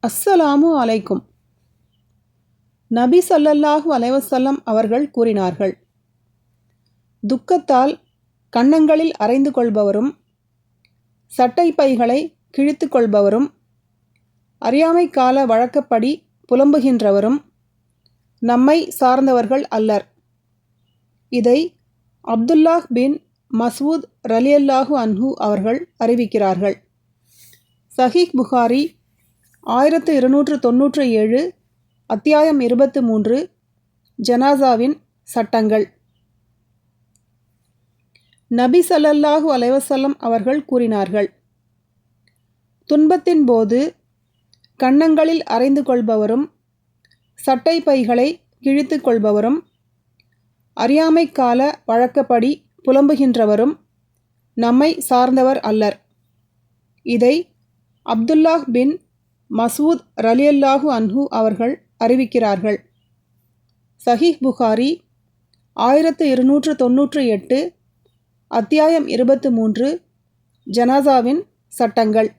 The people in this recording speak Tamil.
அஸ்ஸலாமு அலைக்கும். நபி ஸல்லல்லாஹு அலைஹி வஸல்லம் அவர்கள் கூறினார்கள், துக்கத்தால் கன்னங்களில் அறைந்து கொள்பவரும் சட்டை பைகளை கிழித்து கொள்பவரும் அறியாமை கால வழக்கப்படி புலம்புகின்றவரும் நம்மை சார்ந்தவர்கள் அல்லர். இதை அப்துல்லாஹ் பின் மஸ்ஊத் ரலியல்லாஹு அன்ஹு அவர்கள் அறிவிக்கிறார்கள். சஹீஹ் புகாரி 1297, அத்தியாயம் 23, ஜனாசாவின் சட்டங்கள். நபி ஸல்லல்லாஹு அலைஹி வஸல்லம் அவர்கள் கூறினார்கள், துன்பத்தின் போது கன்னங்களில் அறைந்து கொள்பவரும் சட்டை பைகளை கிழித்து கொள்பவரும் அறியாமை கால வழக்கப்படி புலம்புகின்றவரும் நம்மை சார்ந்தவர் அல்லர். இதை அப்துல்லாஹ் பின் மஸ்ஊத் ரலியல்லாஹு அன்ஹு அவர்கள் அறிவிக்கிறார்கள். சஹீஹ் புகாரி 1298, அத்தியாயம் 23, ஜனாசாவின் சட்டங்கள்.